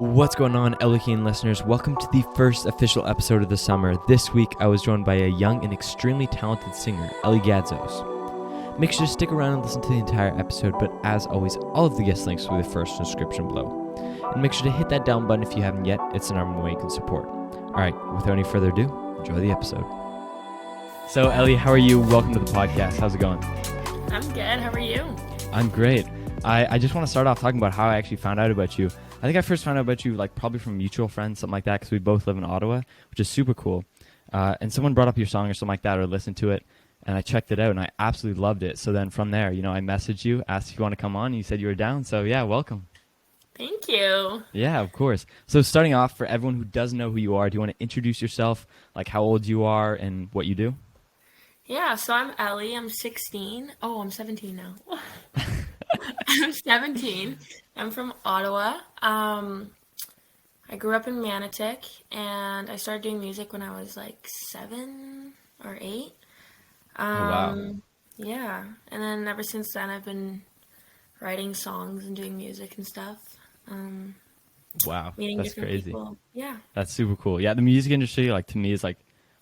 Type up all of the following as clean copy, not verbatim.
What's going on, OutLookingIn listeners? Welcome to the first official episode of the summer. This week, I was joined by a young and extremely talented singer, Ellie Gadzos. Make sure to stick around and listen to the entire episode, but as always, all of the guest links will be the first description below. And make sure to hit that down button if you haven't yet. It's an arm way you can support. Alright, without any further ado, enjoy the episode. So, Ellie, how are you? Welcome to the podcast. How's it going? I'm good. How are you? I'm great. I just want to start off talking about how I actually found out about you. I think I first found out about you probably from mutual friends, something like that, because we both live in Ottawa, which is super cool. And someone brought up your song or something like that, or listened to it, and I checked it out, and I absolutely loved it. So then from there, I messaged you, asked if you want to come on, and you said you were down. So yeah, welcome. Thank you. Yeah, of course. So starting off, for everyone who doesn't know who you are, do you want to introduce yourself, like how old you are and what you do? Yeah, so I'm Ellie. I'm 16. Oh, I'm 17 now. I'm 17. I'm from Ottawa. I grew up in Manotick, and I started doing music when I was like 7 or 8. Oh, wow. Yeah, and then ever since then I've been writing songs and doing music and stuff. Wow, Meeting that's different crazy. people. Yeah. That's super cool. Yeah, the music industry, to me, is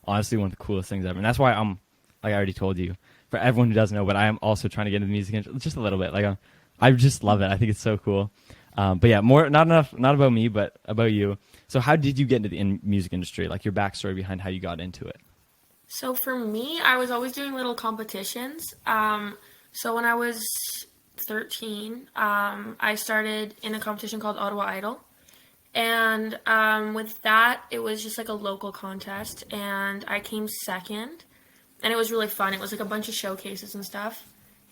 honestly one of the coolest things ever. And that's why I'm, I already told you, for everyone who doesn't know, but I am also trying to get into the music industry just a little bit. I just love it. I think it's so cool. But yeah, not about me, but about you. So how did you get into the music industry? Like your backstory behind how you got into it. So for me, I was always doing little competitions. So when I was 13, I started in a competition called Ottawa Idol. And with that, it was just like a local contest. And I came second. And it was really fun. It was like a bunch of showcases and stuff.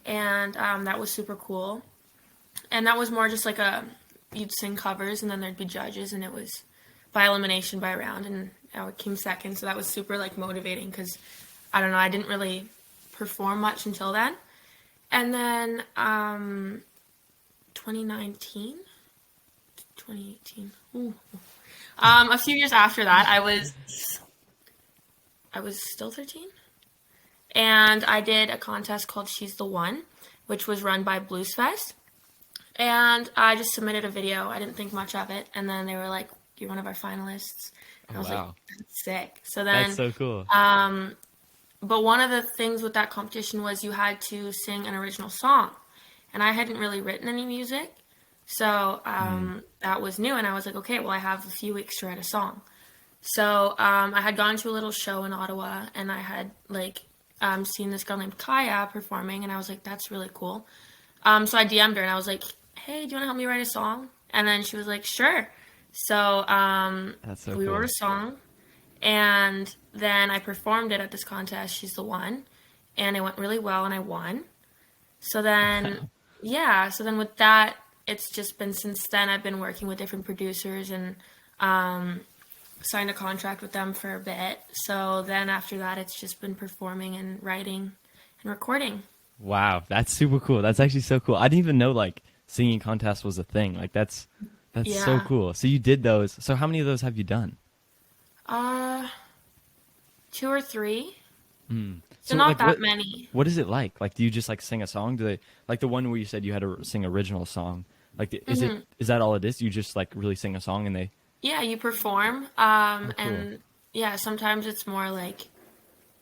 And that was super cool. And that was more just like you'd sing covers and then there'd be judges. And it was by elimination by round. And I came second. So that was super motivating because, I don't know, I didn't really perform much until then. And then 2019, 2018, a few years after that, I was still 13. And I did a contest called She's the One, which was run by Blues Fest. And I just submitted a video. I didn't think much of it. And then they were like, "You're one of our finalists." And I was like, "That's sick." So then, That's so cool. But one of the things with that competition was you had to sing an original song. And I hadn't really written any music. So that was new. And I was like, okay, well, I have a few weeks to write a song. So I had gone to a little show in Ottawa, and I had seen this girl named Kaya performing, and I was like, that's really cool. So I DM'd her, and I was like, hey, do you want to help me write a song? And then she was like, sure. So, we wrote a song, and then I performed it at this contest, She's the One, and it went really well, and I won. So then, so then with that, it's just been, since then, I've been working with different producers and signed a contract with them for a bit. So then after that, it's just been performing and writing and recording. Wow, that's super cool. That's actually so cool. I didn't even know singing contest was a thing. That's so cool. So you did those. So how many of those have you done? 2 or 3. So So not that many. What is it like? Do you just sing a song? Do they the one where you said you had to sing original song? Is that all it is? You just really sing a song and they? Yeah, you perform. Cool. And yeah, sometimes it's more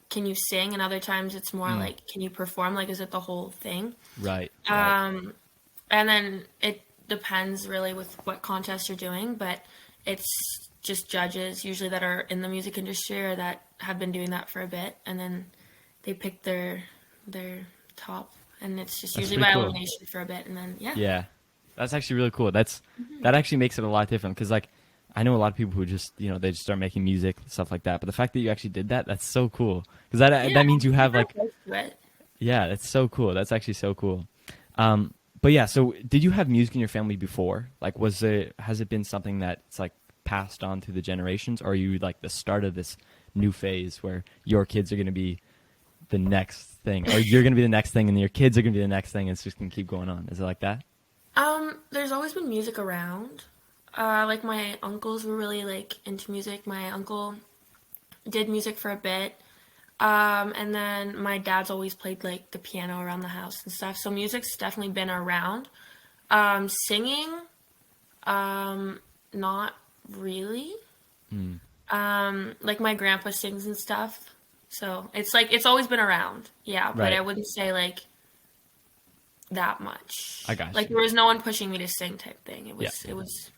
can you sing, and other times it's more can you perform? Is it the whole thing? Right. And then it depends really with what contest you're doing, but it's just judges usually that are in the music industry or that have been doing that for a bit, and then they pick their top, and it's just usually by elimination for a bit, and then Yeah, that's actually really cool. That actually makes it a lot different because I know a lot of people who just they just start making music and stuff like that, but the fact that you actually did that's so cool because that means you have yeah, that's so cool. That's actually so cool. But yeah, so did you have music in your family before? Has it been something that's passed on through the generations, or are you the start of this new phase where your kids are going to be the next thing, or you're going to be the next thing and your kids are going to be the next thing, and it's just going to keep going on? Is it like that? There's always been music around. My uncles were really into music. My uncle did music for a bit. And then my dad's always played the piano around the house and stuff. So music's definitely been around. Singing, not really. Mm. Like my grandpa sings and stuff. So it's like, it's always been around. Yeah. But Right. I wouldn't say like that much. I got Like you. there was no one pushing me to sing type thing. Yeah. It was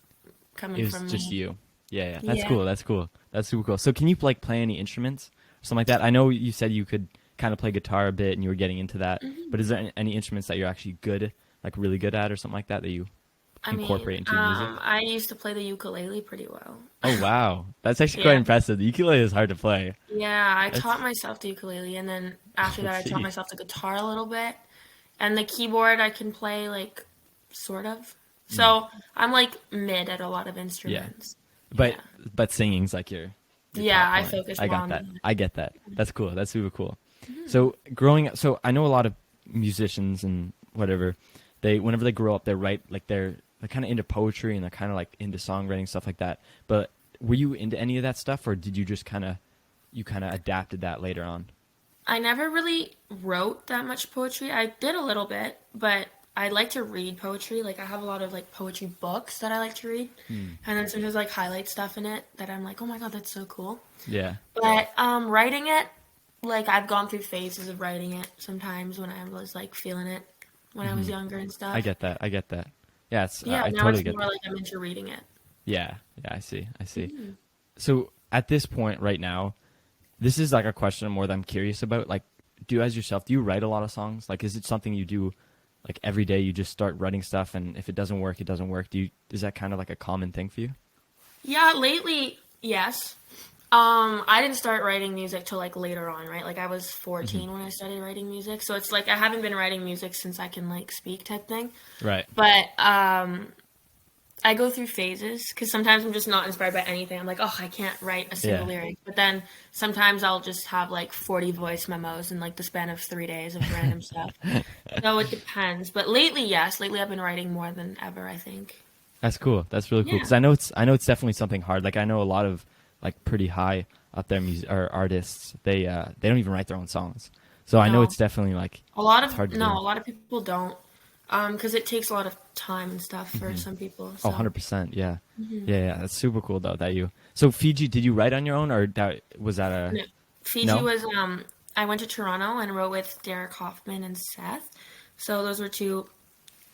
coming It was from just me. you. Yeah, yeah. That's Yeah. cool. That's cool. That's super cool. So can you like play any instruments or something like that? I know you said you could kind of play guitar a bit and you were getting into that, but is there any instruments that you're actually good, like really good at or something like that you I mean, incorporate into your music? I used to play the ukulele pretty well. Oh wow, that's actually quite Yeah. impressive. The ukulele is hard to play. Yeah, I taught That's myself the ukulele, and then after that, let's I taught see. myself the guitar a little bit, and the keyboard I can play like sort of. Mm, So I'm like mid at a lot of yeah, instruments. but Yeah, singing's like your yeah, top I one. focus I more got on that. that. I get that. That's cool. That's super cool. So growing up, so I know a lot of musicians and whatever, they whenever they grow up, they write like they're kind of into poetry and they're kind of like into songwriting stuff like that. But were you into any of that stuff, or did you just kind of adapted that later on? I never really wrote that much poetry. I did a little bit, but I like to read poetry. Like I have a lot of like poetry books that I like to read, Hmm. and then sometimes like highlight stuff in it that I'm like, oh my god, that's so cool. Yeah. But writing it, like I've gone through phases of writing it sometimes when I was like feeling it when I was Hmm. younger and I stuff. get that. I get that. Yeah, Yeah, I now totally it's get more that. like I'm into reading it. Yeah. Yeah, I see. I see. Mhm. So at this point right now, this is like a question more that I'm curious about. Like, do you write a lot of songs? Like, is it something you do like every day? You just start writing stuff, and if it doesn't work, it doesn't work. Is that kind of like a common thing for you? Yeah, lately, yes. I didn't start writing music till like later on, right? Like I was Hmm. 14 when I started writing music. So it's like I haven't been writing music since I can like speak type thing. Right. But I go through phases because sometimes I'm just not inspired by anything. I'm like, oh, I can't write a single Yeah. lyric. But then sometimes I'll just have like 40 voice memos in like the span of 3 days of random stuff. So it depends. But lately, yes, lately I've been writing more than ever, I think. That's cool. That's really cool Yeah. because I know it's definitely something hard. Like I know a lot of like pretty high up there music or artists. They don't even write their own songs. So I know No. it's definitely like A lot it's of hard to no, do. a lot of people don't, because it takes a lot of time and stuff for Hmm. some people. Oh, So 100%. Yeah. mhm. Yeah, yeah. That's super cool though that you. So Fiji, did you write on your own or that was that a No. Fiji no? was I went to Toronto and wrote with Derek Hoffman and Seth. So those were two.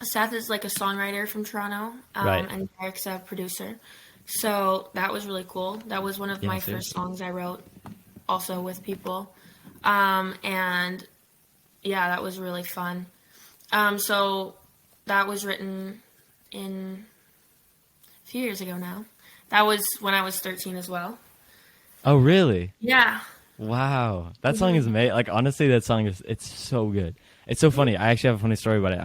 Seth is like a songwriter from Toronto, Right. and Derek's a producer. So that was really cool. That was one of Yeah, my first seriously. songs I wrote, also with people, and yeah, that was really fun. So that was written in a few years ago now. That was when I was 13 as well. Oh, really? Yeah. Wow. That song is hmm amazing. Like honestly, that song is it's so good. It's so funny. I actually have a funny story about it.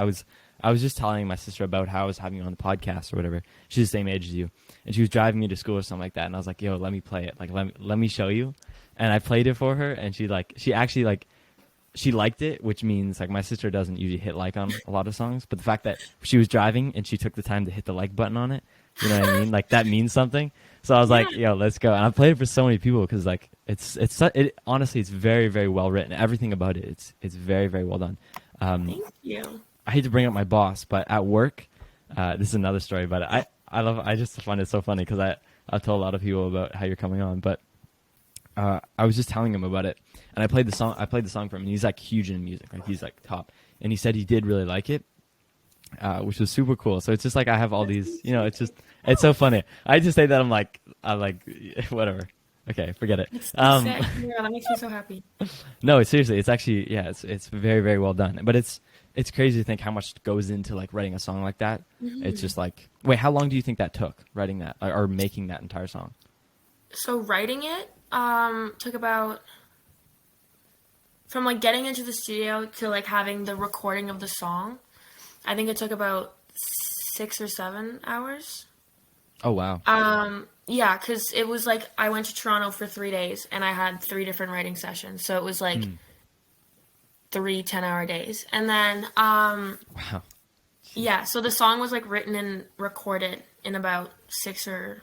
I was just telling my sister about how I was having you on the podcast or whatever. She's the same age as you, and she was driving me to school or something like that. And I was like, "Yo, let me play it. Like, let me show you." And I played it for her, and she actually like she liked it, which means like my sister doesn't usually hit like on a lot of songs, but the fact that she was driving and she took the time to hit the like button on it, you know what I mean? Like that means something. So I was Yeah. like, "Yo, let's go." And I played it for so many people because like it honestly it's very very well written. Everything about it, it's very very well done. Um, Thank you. I hate to bring up my boss, but at work, this is another story. But I just find it so funny because I've told a lot of people about how you're coming on, but I was just telling him about it, and I played the song for him, and he's like huge in music, like he's like top, and he said he did really like it, which was super cool. So it's just like I have all these, you know, it's so funny. I just say that I like whatever. Okay, forget it. It's so sick. Yeah, that makes me so happy. No, seriously, it's actually yeah, it's very very well done. But it's crazy to think how much goes into like writing a song like that. It's hmm just like wait, how long do you think that took writing that or making that entire song? So writing it took about from like getting into the studio to like having the recording of the song. I think it took about 6 or 7 hours. Oh wow. Yeah, because it was like I went to Toronto for 3 days and I had 3 different writing sessions. So it was like Hmm. 3 10-hour days. And then, Wow. yeah, so the song was like written and recorded in about 6 to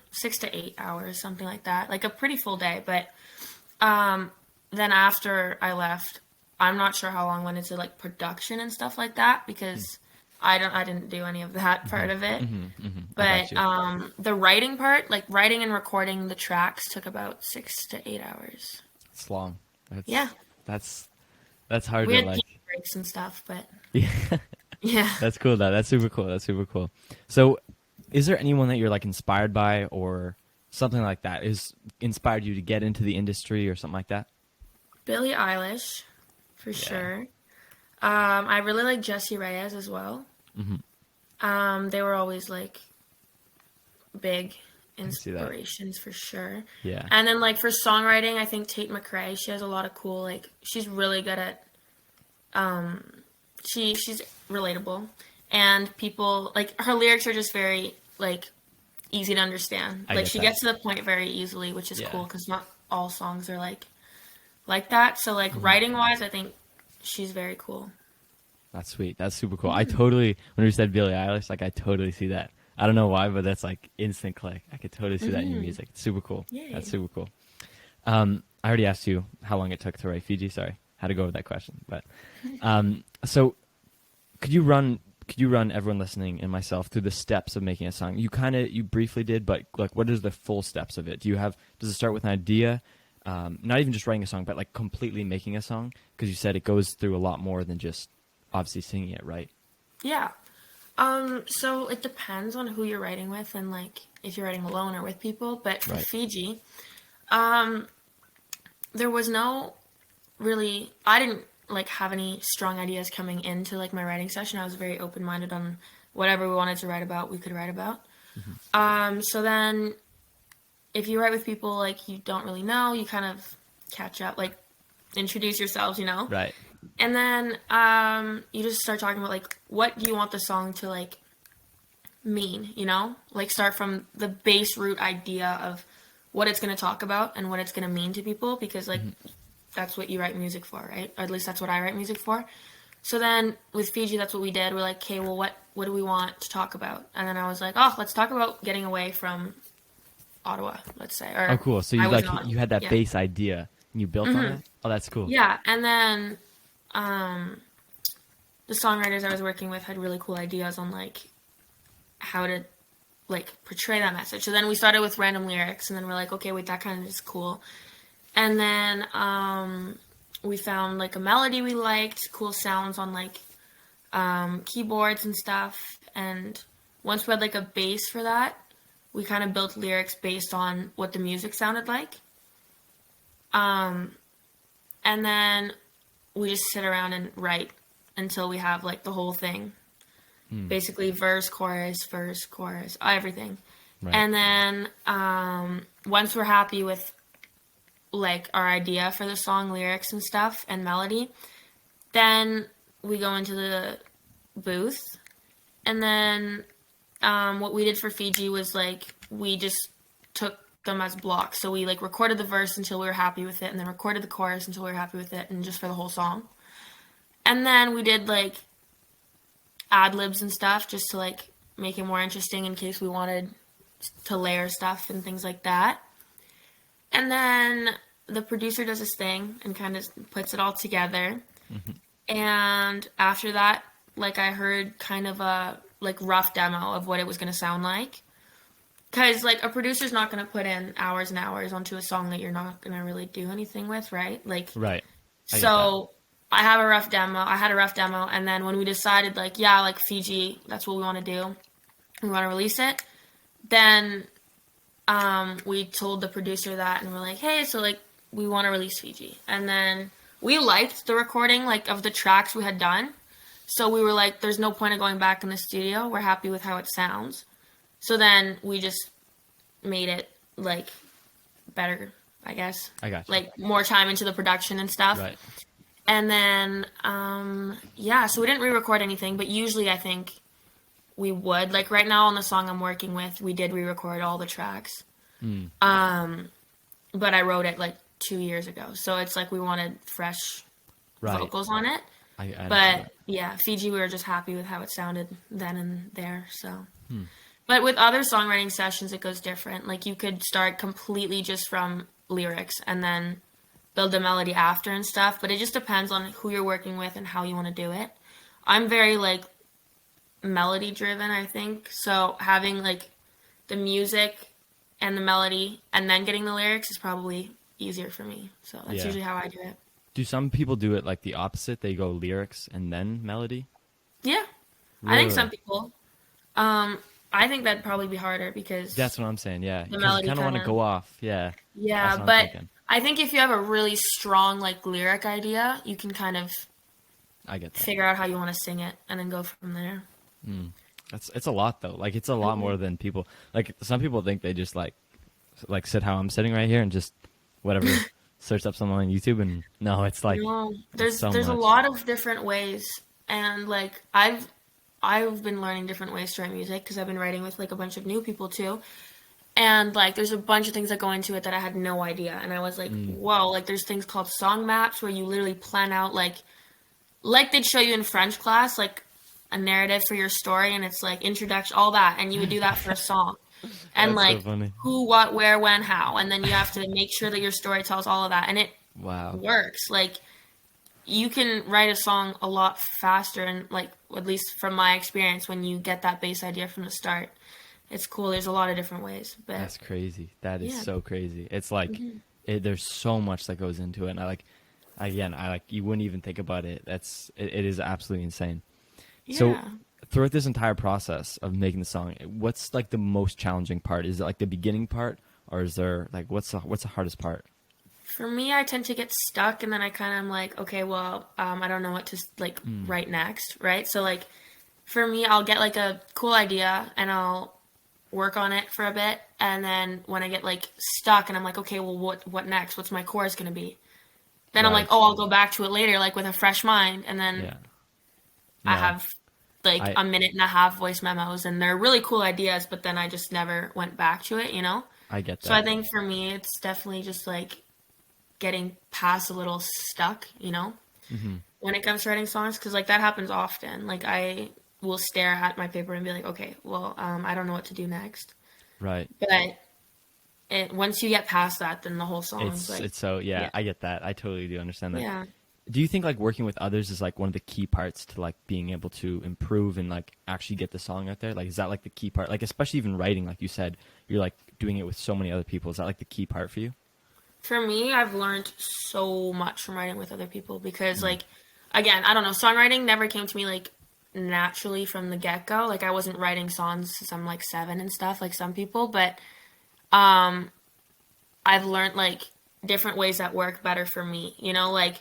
8 hours, something like that. Like a pretty full day. But then after I left, I'm not sure how long went into like production and stuff like that because I didn't do any of that part of it. I But got you. the writing part, like writing and recording the tracks, took about 6 to 8 hours. It's long. Yeah, That's that's hard we to had like. pee breaks and stuff, but Yeah, yeah. that's cool though. That's super cool. That's super cool. So, is there anyone that you're like inspired by or something like that is inspired you to get into the industry or something like that? Billie Eilish, for Yeah. sure. I really like Jessie Reyez as well. Hmm. They were always like big I can see that. inspirations for sure. Yeah. And then like for songwriting, I think Tate McRae, she has a lot of cool like she's really good at she's relatable and people like her lyrics are just very like easy to understand. I Like get she that. gets to the point very easily, which is Yeah. cool cuz not all songs are like that. So like writing wise, I think she's very cool. That's sweet. That's super cool. I totally, when you said Billie Eilish, like I totally see that. I don't know why, but that's like instant click. I could totally see that in your music. It's super cool. Yay. That's super cool. I already asked you how long it took to write Fiji. Sorry, had to go with that question. But so could you run everyone listening and myself through the steps of making a song? You briefly did, but like what is the full steps of it? Does it start with an idea? Not even just writing a song, but like completely making a song? Because you said it goes through a lot more than just obviously singing it, right? Yeah. So it depends on who you're writing with and like if you're writing alone or with people. But for Right. Fiji, there was no really I didn't like have any strong ideas coming into like my writing session. I was very open minded on whatever we wanted to write about, we could write about. So then if you write with people like you don't really know, you kind of catch up, like introduce yourselves, you know? Right. And then you just start talking about like what do you want the song to like mean, you know? Like start from the base root idea of what it's going to talk about and what it's going to mean to people because like that's what you write music for, right? Or at least that's what I write music for. So then with Fiji, that's what we did. We're like, okay, well, what do we want to talk about? And then I was like, oh, let's talk about getting away from Ottawa, let's say. Or Oh, cool. So I you was like not. you had that Yeah. base idea and you built on it. Oh, that's cool. Yeah, and then the songwriters I was working with had really cool ideas on like how to like portray that message. So then we started with random lyrics, and then we're like, okay, wait, that kind of is cool. And then we found like a melody we liked, cool sounds on like keyboards and stuff. And once we had like a bass for that, we kind of built lyrics based on what the music sounded like. And then we just sit around and write until we have like the whole thing. Basically verse, chorus, everything. Right. And then once we're happy with like our idea for the song lyrics and stuff and melody, then we go into the booth. And then what we did for Fiji was like we just took them as blocks. So we like recorded the verse until we were happy with it, and then recorded the chorus until we were happy with it, and just for the whole song. And then we did like ad libs and stuff just to like make it more interesting in case we wanted to layer stuff and things like that. And then the producer does his thing and kind of puts it all together. And after that, like I heard kind of a like rough demo of what it was going to sound like. Because like a producer's not going to put in hours and hours onto a song that you're not going to really do anything with, right? Like, Right. I get so I had a rough demo, and then when we decided like, yeah, like Fiji, that's what we want to do. We want to release it. Then we told the producer that, and we're like, hey, so like we want to release Fiji. And then we liked the recording like of the tracks we had done. So we were like, there's no point of going back in the studio. We're happy with how it sounds. So then we just made it like better, I guess. I got you. Like more time into the production and stuff. Right. And then, yeah, so we didn't re-record anything, but usually I think we would. Like right now on the song I'm working with, we did re-record all the tracks. But I wrote it like 2 years ago. So it's like we wanted fresh Right. vocals on it. I understand But that. yeah, Fiji, we were just happy with how it sounded then and there. So, but with other songwriting sessions, it goes different. Like you could start completely just from lyrics and then build the melody after and stuff. But it just depends on who you're working with and how you want to do it. I'm very like melody driven, I think. So having like the music and the melody and then getting the lyrics is probably easier for me. So that's Yeah. usually how I do it. Do some people do it like the opposite? They go lyrics and then melody? Yeah. I think some Really? people. Um, I think that'd probably be harder because That's what I'm saying. Yeah, the because you melody kind of want kind to of. go off. Yeah, Yeah, that's what I'm but thinking. I think if you have a really strong like lyric idea, you can kind of I get that. figure out how you want to sing it and then go from there. That's it's a lot though. Like it's a lot Mhm. more than people. Like some people think they just like sit how I'm sitting right here and just whatever search up something on YouTube and no, No, it's there's so there's a much. lot of different ways, and like I've been learning different ways to write music because I've been writing with like a bunch of new people too. And like there's a bunch of things that go into it that I had no idea. And I was like, Mm, whoa, like there's things called song maps where you literally plan out like they'd show you in French class, like a narrative for your story and it's like introduction, all that, and you would do that for a song. And that's so like funny. who, what, where, when, how. And then you have to make sure that your story tells all of that. And it Wow. works. Like you can write a song a lot faster and like at least from my experience when you get that base idea from the start. It's cool. There's a lot of different ways. But That's crazy. That is yeah. so crazy. It's like there's so much that goes into it and I like you wouldn't even think about it. It is absolutely insane. So Yeah. throughout this entire process of making the song, what's like the most challenging part? Is it like the beginning part, or is there like what's the hardest part? For me, I tend to get stuck, and then I kind of am like, okay, well, I don't know what to like write next, right? So like, for me, I'll get like a cool idea, and I'll work on it for a bit, and then when I get like stuck, and I'm like, okay, well, what next? What's my chorus gonna be? Then I'm like, Right. oh, I'll go back to it later, like with a fresh mind, and then Yeah. I No. have like I a minute and a half voice memos, and they're really cool ideas, but then I just never went back to it, you know? I get So I that. think for me, it's definitely just like getting past a little stuck, you know, Hmm. when it comes to writing songs, because like that happens often. Like I will stare at my paper and be like, okay, well, I don't know what to do next. Right. But once you get past that, then the whole song's like, It's so yeah, yeah, I get that. I totally do understand that. yeah. Do you think like working with others is like one of the key parts to like being able to improve and like actually get the song out there? Like is that like the key part? Like especially even writing, like you said, you're like doing it with so many other people. Is that like the key part for you? For me, I've learned so much from writing with other people because, Mm. like, again, I don't know, songwriting never came to me like naturally from the get go. Like, I wasn't writing songs since I'm like 7 and stuff, like some people, but um, I've learned like different ways that work better for me. You know, like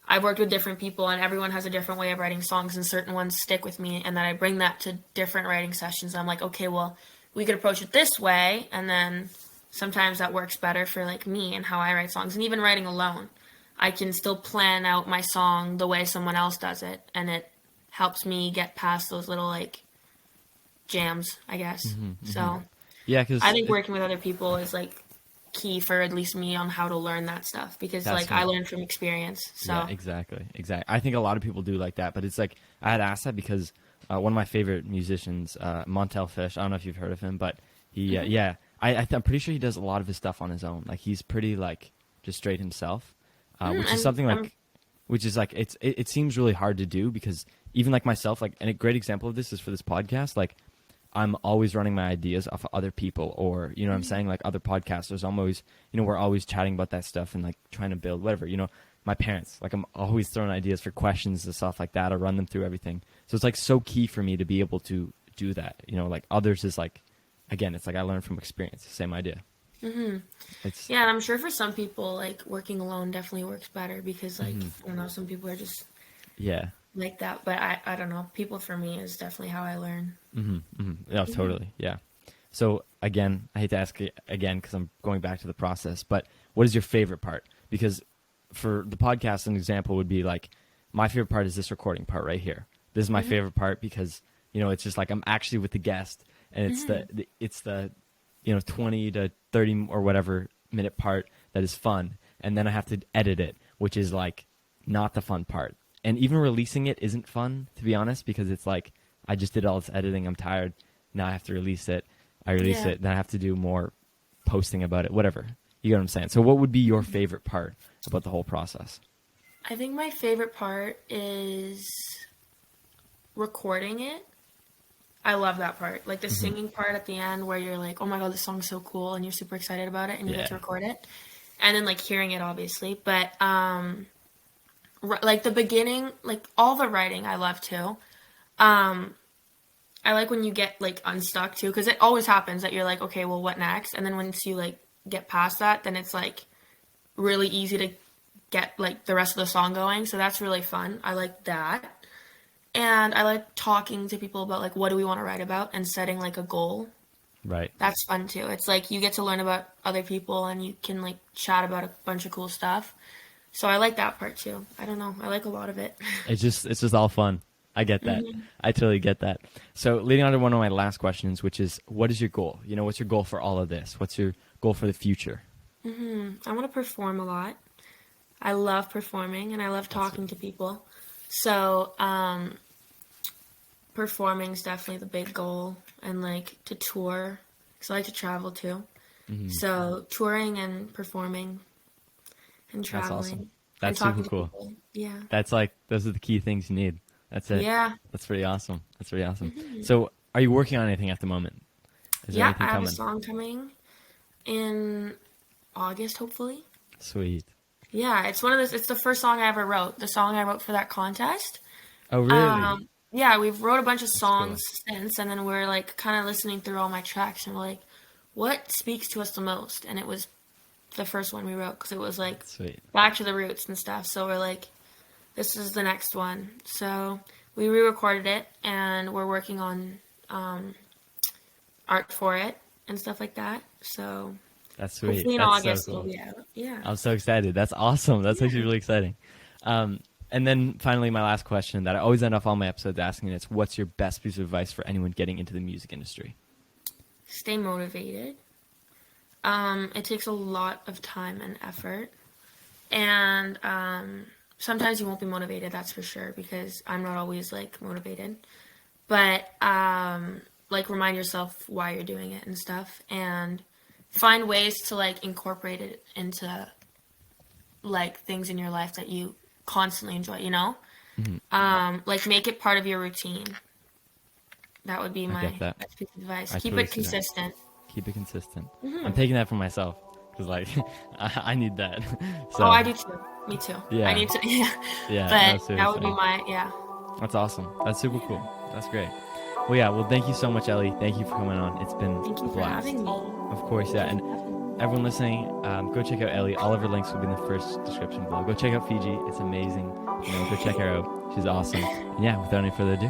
I've worked with different people and everyone has a different way of writing songs and certain ones stick with me and then I bring that to different writing sessions. I'm like, okay, well, we could approach it this way and then sometimes that works better for like me and how I write songs and even writing alone. I can still plan out my song the way someone else does it and it helps me get past those little like jams, I guess. So, Yeah, I because think working with other people is like key for at least me on how to learn that stuff because that's like I what. learned from experience. Yeah, So exactly, exactly. I think a lot of people do like that, but it's like I had asked that because one of my favorite musicians, Montel Fish. I don't know if you've heard of him, but he, yeah, I'm pretty sure he does a lot of his stuff on his own. Like he's pretty like just straight himself, which is and something I'm like, which is like it seems really hard to do because even like myself, like, and a great example of this is for this podcast, like. I'm always running my ideas off of other people or, you know what I'm saying? Like other podcasters, I'm always, you know, we're always chatting about that stuff and like trying to build whatever, you know, my parents, like I'm always throwing ideas for questions and stuff like that. I run them through everything. So it's like so key for me to be able to do that. You know, like others is like, again, it's like I learned from experience, same idea. It's, yeah, and I'm sure for some people like working alone definitely works better because like I don't know, some people are just yeah. like that, but I don't know. People for me is definitely how I learn. Yeah, totally. Yeah. So again, I hate to ask it again because I'm going back to the process, but what is your favorite part? Because for the podcast, an example would be like, my favorite part is this recording part right here. This is my favorite part because, you know, it's just like I'm actually with the guest and it's it's the, you know, 20 to 30 or whatever minute part that is fun. And then I have to edit it, which is like not the fun part. And even releasing it isn't fun, to be honest, because it's like, I just did all this editing. I'm tired. Now I have to release it. I release Yeah. it. Then I have to do more posting about it, whatever. You get what I'm saying? So what would be your favorite part about the whole process? I think my favorite part is recording it I love that part. Like the singing part at the end where you're like, oh my God, this song's so cool, and you're super excited about it and you get to record it. And then like hearing it obviously. But like the beginning, like all the writing I love too. I like when you get like unstuck too, because it always happens that you're like, okay, well, what next? And then once you like get past that, then it's like really easy to get like the rest of the song going. So that's really fun. I like that. And I like talking to people about like what do we want to write about and setting like a goal. Right. That's fun too. It's like you get to learn about other people and you can like chat about a bunch of cool stuff. So I like that part too. I don't know. I like a lot of it. It's just all fun. I get that. I totally get that. So leading on to one of my last questions, which is, what is your goal? You know, what's your goal for all of this? What's your goal for the future? I want to perform a lot. I love performing and I love talking to people. So performing is definitely the big goal, and like to tour because I like to travel too. So touring and performing and traveling. That's awesome. That's super cool. People. Yeah. That's like, those are the key things you need. That's it. Yeah. That's pretty awesome. That's pretty awesome. So are you working on anything at the moment? Is there Yeah, anything I have coming? a song coming in August, hopefully. Sweet. Yeah, it's one of those. It's the first song I ever wrote. The song I wrote for that contest. Oh, really? Yeah, we've wrote a bunch of songs since, and then we're like kind of listening through all my tracks, and we're like, what speaks to us the most? And it was the first one we wrote because it was like Sweet. back to the roots and stuff. So we're like, this is the next one. So we re-recorded it, and we're working on art for it and stuff like that. So That's sweet. hopefully in That's August so cool. it'll be out. Yeah. I'm so excited. That's awesome. That's actually really exciting. And then finally, my last question that I always end off all my episodes asking is, what's your best piece of advice for anyone getting into the music industry? Stay motivated. It takes a lot of time and effort. And sometimes you won't be motivated, that's for sure, because I'm not always like motivated. But like remind yourself why you're doing it and stuff, and find ways to like incorporate it into like things in your life that you constantly enjoy, you know? Like make it part of your routine. That would be my best piece of advice. Keep totally it consistent. Keep it consistent. I'm taking that for myself because like I need that. So, oh, I do too. Me too. Yeah. I need to. Yeah. Yeah. But that would be my That's awesome. That's super cool. That's great. Well, yeah. Well, thank you so much, Ellie. Thank you for coming on. It's been Thank you a for blast. having me. Of course, yeah. And everyone listening, go check out Ellie. All of her links will be in the first description below. Go check out Fiji. It's amazing. You know, go check her out. She's awesome. And yeah, without any further ado,